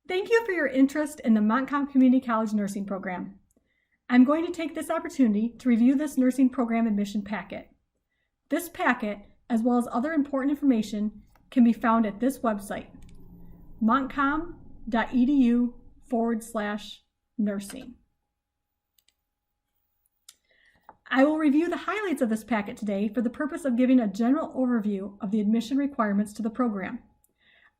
Thank you for your interest in the Montcalm Community College Nursing Program. I'm going to take this opportunity to review this nursing program admission packet. This packet, as well as other important information, can be found at this website, montcalm.edu/nursing. I will review the highlights of this packet today for the purpose of giving a general overview of the admission requirements to the program.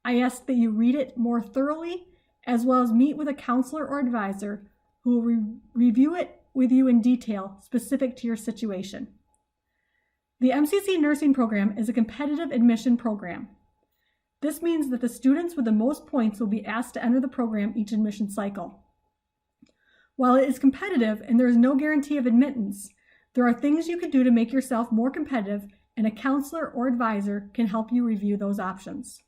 I ask that you read it more thoroughly, as well as meet with a counselor or advisor who will review it with you in detail specific to your situation. The MCC nursing program is a competitive admission program. This means that the students with the most points will be asked to enter the program each admission cycle. While it is competitive and there is no guarantee of admittance, there are things you can do to make yourself more competitive, and a counselor or advisor can help you review those options.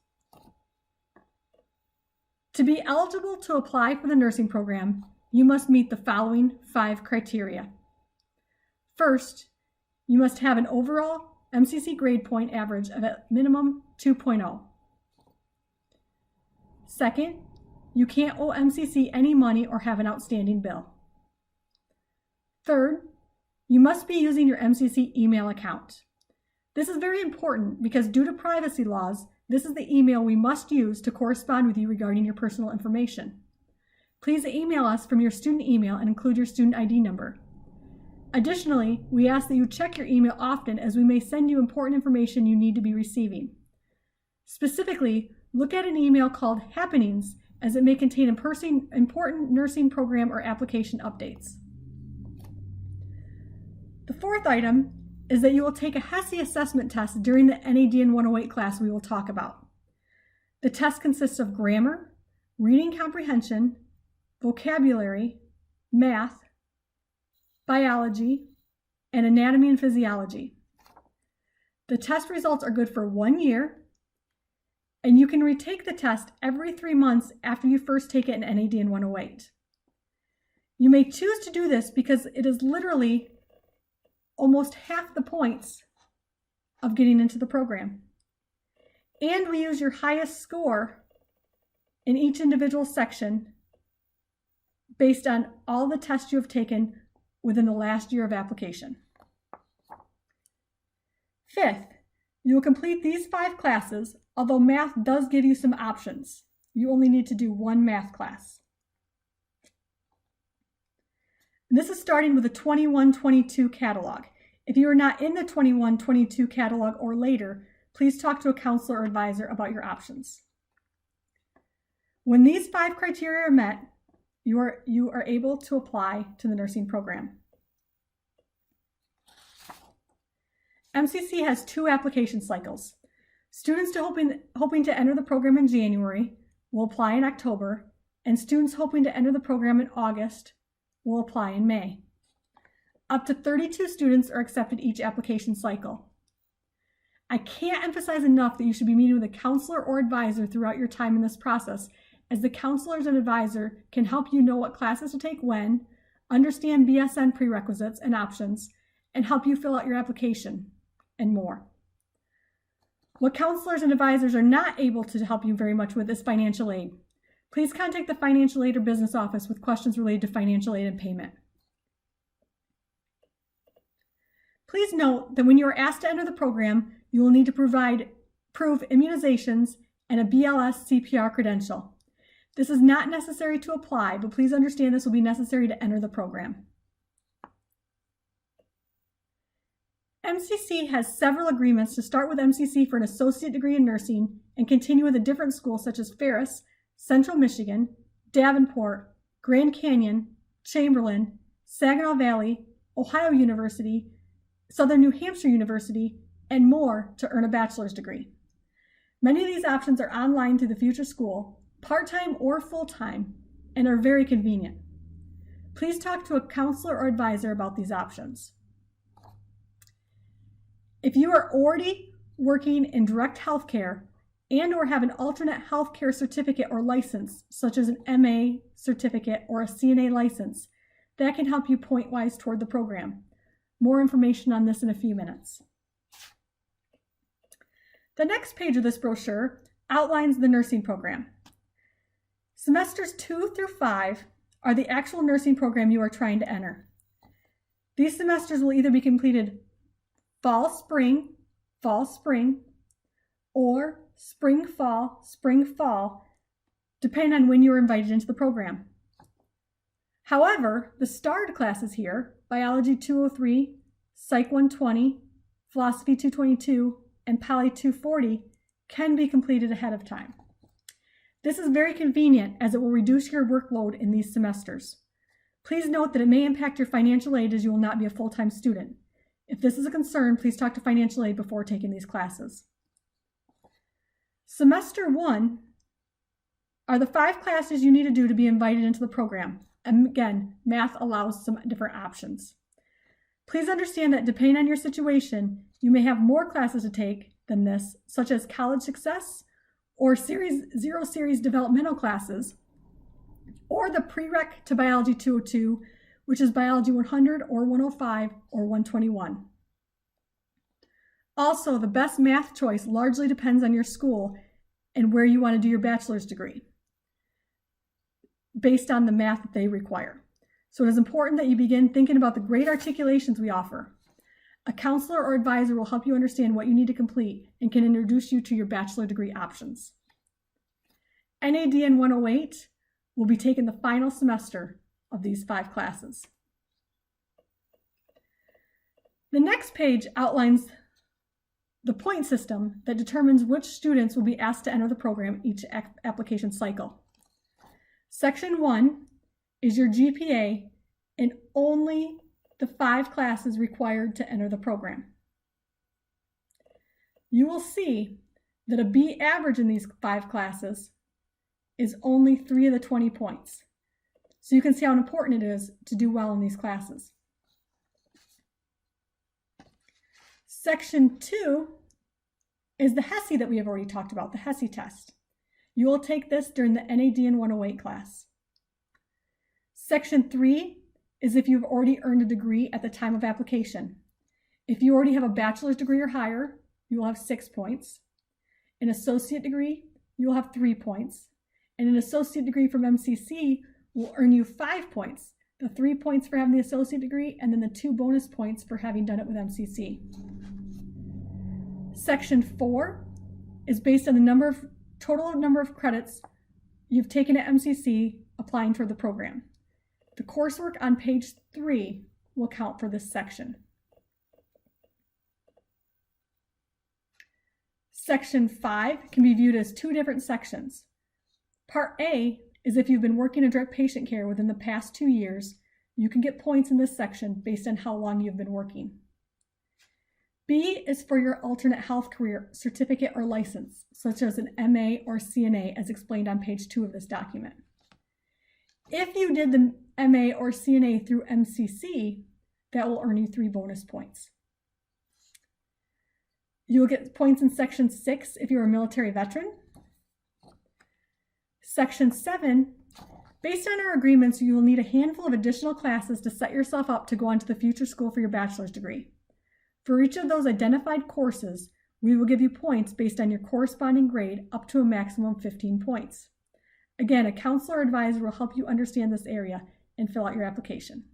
To be eligible to apply for the nursing program, you must meet the following 5 criteria. First, you must have an overall MCC grade point average of at minimum 2.0. Second, you can't owe MCC any money or have an outstanding bill. Third, you must be using your MCC email account. This is very important because due to privacy laws, this is the email we must use to correspond with you regarding your personal information. Please email us from your student email and include your student ID number. Additionally, we ask that you check your email often, as we may send you important information you need to be receiving. Specifically, look at an email called Happenings, as it may contain important nursing program or application updates. The fourth item is that you will take a Hesi assessment test during the NADN 108 class we will talk about. The test consists of grammar, reading comprehension, vocabulary, math, biology, and anatomy and physiology. The test results are good for 1 year, and you can retake the test every 3 months after you first take it in NADN 108. You may choose to do this because it is literally almost half the points of getting into the program. And we use your highest score in each individual section based on all the tests you have taken within the last year of application. Fifth, you will complete these 5 classes, although math does give you some options. You only need to do 1 math class. And this is starting with the 21-22 catalog. If you are not in the 21-22 catalog or later, please talk to a counselor or advisor about your options. When these 5 criteria are met, you are able to apply to the nursing program. MCC has 2 application cycles. Students hoping to enter the program in January will apply in October, and students hoping to enter the program in August will apply in May. Up to 32 students are accepted each application cycle. I can't emphasize enough that you should be meeting with a counselor or advisor throughout your time in this process, as the counselors and advisor can help you know what classes to take when, understand BSN prerequisites and options, and help you fill out your application, and more. What counselors and advisors are not able to help you very much with is financial aid. Please contact the financial aid or business office with questions related to financial aid and payment. Please note that when you are asked to enter the program, you will need to prove immunizations and a BLS CPR credential. This is not necessary to apply, but please understand this will be necessary to enter the program. MCC has several agreements to start with MCC for an associate degree in nursing and continue with a different school such as Ferris, Central Michigan, Davenport, Grand Canyon, Chamberlain, Saginaw Valley, Ohio University, Southern New Hampshire University, and more to earn a bachelor's degree. Many of these options are online through the Future School, part-time or full-time, and are very convenient. Please talk to a counselor or advisor about these options. If you are already working in direct healthcare and or have an alternate healthcare certificate or license, such as an MA certificate or a CNA license, that can help you point-wise toward the program. More information on this in a few minutes. The next page of this brochure outlines the nursing program. Semesters 2 through 5 are the actual nursing program you are trying to enter. These semesters will either be completed fall, spring, or spring, fall, depending on when you were invited into the program. However, the starred classes here, Biology 203, Psych 120, Philosophy 222, and Poly 240, can be completed ahead of time. This is very convenient as it will reduce your workload in these semesters. Please note that it may impact your financial aid as you will not be a full-time student. If this is a concern, please talk to financial aid before taking these classes. Semester 1 are the 5 classes you need to do to be invited into the program. And again, math allows some different options. Please understand that depending on your situation, you may have more classes to take than this, such as College Success or Zero Series Developmental classes, or the prereq to Biology 202, which is Biology 100 or 105 or 121. Also, the best math choice largely depends on your school and where you want to do your bachelor's degree, based on the math that they require. So it is important that you begin thinking about the great articulations we offer. A counselor or advisor will help you understand what you need to complete and can introduce you to your bachelor degree options. NADN 108 will be taking the final semester of these 5 classes. The next page outlines the point system that determines which students will be asked to enter the program each application cycle. Section 1 is your GPA and only the 5 classes required to enter the program. You will see that a B average in these 5 classes is only 3 of the 20 points. So you can see how important it is to do well in these classes. Section 2 is the Hesi that we have already talked about, the Hesi test. You will take this during the NADN 108 class. Section 3 is if you've already earned a degree at the time of application. If you already have a bachelor's degree or higher, you will have 6 points. An associate degree, you will have 3 points. And an associate degree from MCC will earn you 5 points. The 3 points for having the associate degree, and then the 2 bonus points for having done it with MCC. Section 4 is based on the total number of credits you've taken at MCC applying for the program. The coursework on page 3 will count for this section. Section 5 can be viewed as 2 different sections. Part A is if you've been working in direct patient care within the past 2 years, you can get points in this section based on how long you've been working. B is for your alternate health career certificate or license, such as an MA or CNA, as explained on page 2 of this document. If you did the MA or CNA through MCC, that will earn you 3 bonus points. You'll get points in Section 6 if you're a military veteran. Section 7, based on our agreements, you will need a handful of additional classes to set yourself up to go on to the future school for your bachelor's degree. For each of those identified courses, we will give you points based on your corresponding grade up to a maximum of 15 points. Again, a counselor or advisor will help you understand this area and fill out your application.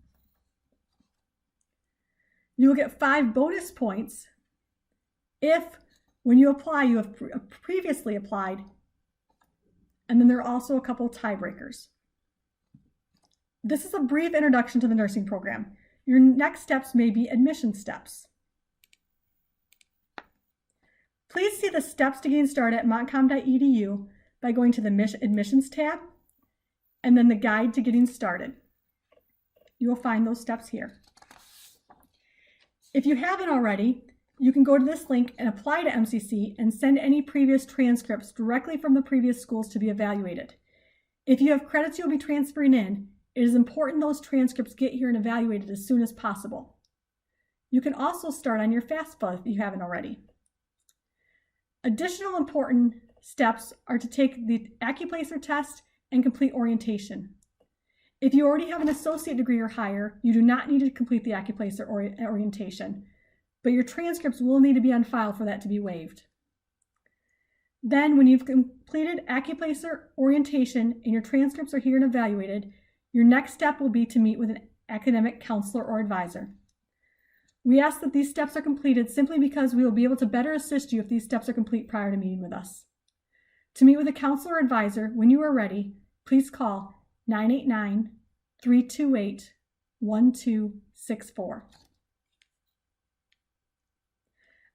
You will get 5 bonus points if, when you apply, you have previously applied, and then there are also a couple tiebreakers. This is a brief introduction to the nursing program. Your next steps may be admission steps. Please see the steps to getting started at montcalm.edu by going to the admissions tab and then the guide to getting started. You will find those steps here. If you haven't already, you can go to this link and apply to MCC and send any previous transcripts directly from the previous schools to be evaluated. If you have credits you'll be transferring in, it is important those transcripts get here and evaluated as soon as possible. You can also start on your FAFSA if you haven't already. Additional important steps are to take the AccuPlacer test and complete orientation. If you already have an associate degree or higher, you do not need to complete the AccuPlacer orientation, but your transcripts will need to be on file for that to be waived. Then, when you've completed acupuncture orientation and your transcripts are here and evaluated, your next step will be to meet with an academic counselor or advisor. We ask that these steps are completed simply because we will be able to better assist you if these steps are complete prior to meeting with us. To meet with a counselor or advisor, when you are ready, please call 989-328-1264.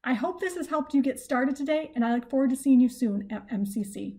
I hope this has helped you get started today, and I look forward to seeing you soon at MCC.